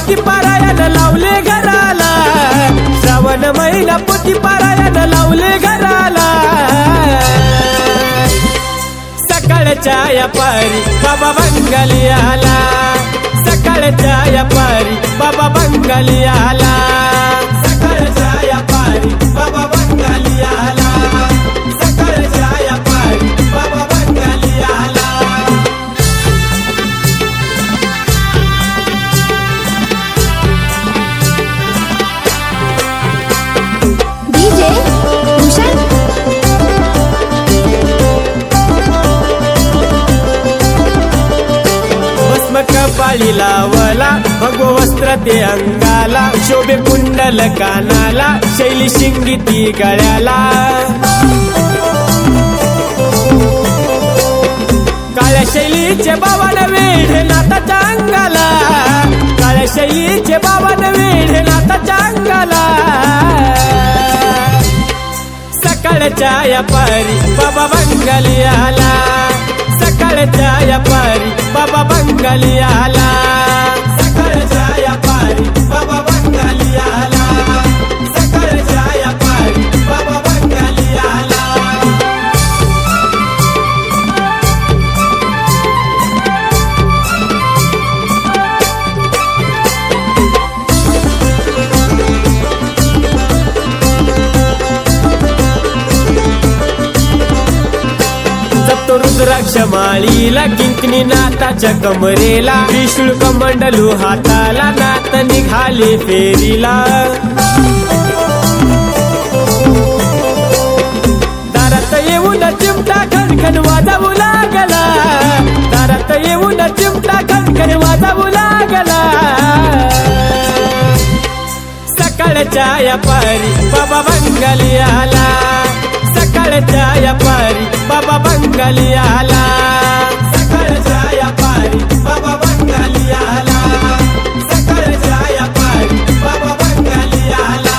पोथी पारायण लावले घराला, श्रावण महिना पोथी पारायण लावले घराला। सकाळच्या या पारी बाबा बंगाली आला, सकाळच्या या पारी बाबा बंगाली आला, सकाळच्या या पारी बाबा बंगाली आला, सकाळच्या या पारी बाबा बंगाली आला। डीजे भूषण भस्म कपाळी लावला, भगव वस्त्र ते अंगाला, शोभे कुंडल कानाला, शैली शिंगिती गळ्याला। काळ्या शैलीचे बावन वेढे नाताच्या अंगाला, काळ्या शैलीचे बावन वेढे नाताच्या अंगाला। सकाळच्या या पारी बाबा बंगाली आला, सकाळच्या या पारी बाबा बंगाली आला, सकाळच्या या पारी बाबा बंगाली आला, सकाळच्या या पारी बाबा बंगाली आला। जपतो रुद्राक्ष माळीला, किंकणी नाताच्या कमरेला, त्रिशूळ कमंडलू हाताला, नात निघाले फेरीला। दारात येऊन चिमटा खणखण वाजवू लागला, दारात येऊन चिमटा खणखण वाजवू लागला। सकाळच्या या पारी बाबा बंगाली आला, सकाळच्या या पारी बाबा बंगाली आला, सकाळच्या या पारी बाबा बंगाली आला, सकाळच्या या पारी बाबा बंगाली आला।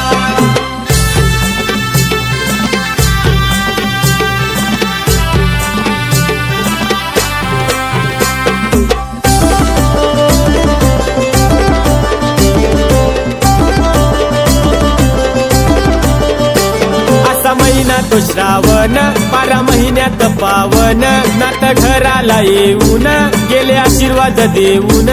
महिना तो श्रावण, 12 महिन्यात पावन, नात घराला येऊन गेले आशीर्वाद देऊन।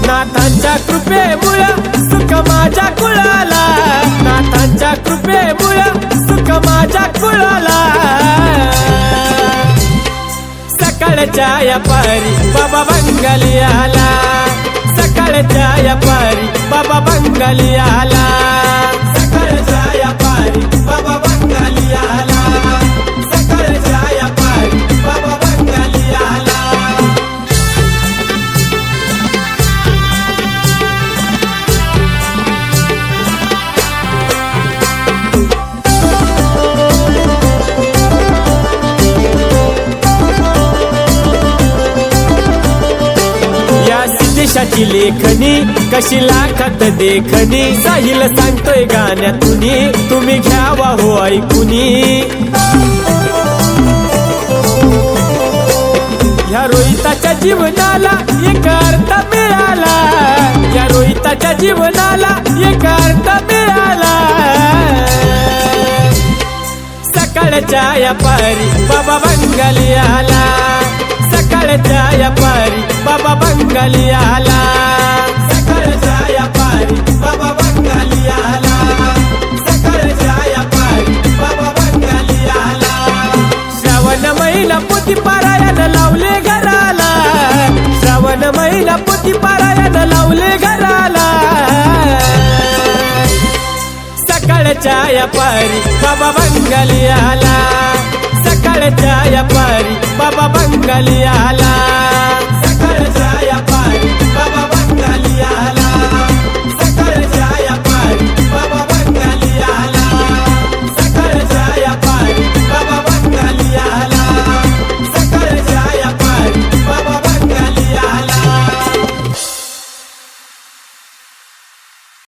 नाथांच्या कृपेमुळं सुख माझ्या कुळाला, नाथांच्या कृपेमुळं सुख माझ्या कुळाला। सकाळच्या या पारी बाबा बंगाली आला, सकाळच्या या पारी बाबा बंगाली आला, सकाळच्या या पारी बाबा बंगाली आला, सकाळच्या या पारी बाबा बंगाली आला। सिद्धेशाची लेखनी कशी लाखात देखणी, साहिल सांगतोय गाण्यातुनी, तुम्ही घ्यावा हो ऐकुनी। या रोहिताच्या जीवनाला एक अर्थ मिळाला, या रोहिताच्या जीवनाला एक अर्थ मिळाला। सकाळच्या या पारी बाबा बंगाली आला, सकाळच्या या पारी बाबा बंगाली आला, सकाळच्या या पारी बाबा बंगाली आला, सकाळच्या या पारी बाबा बंगाली आला। श्रावण महिना पोथी पारायण लावले घराला, श्रावण महिना पोथी पारायण लावले घराला। सकाळच्या या पारी बाबा बंगाली आला, सकाळच्या या पारी बाबा बंगाली आला।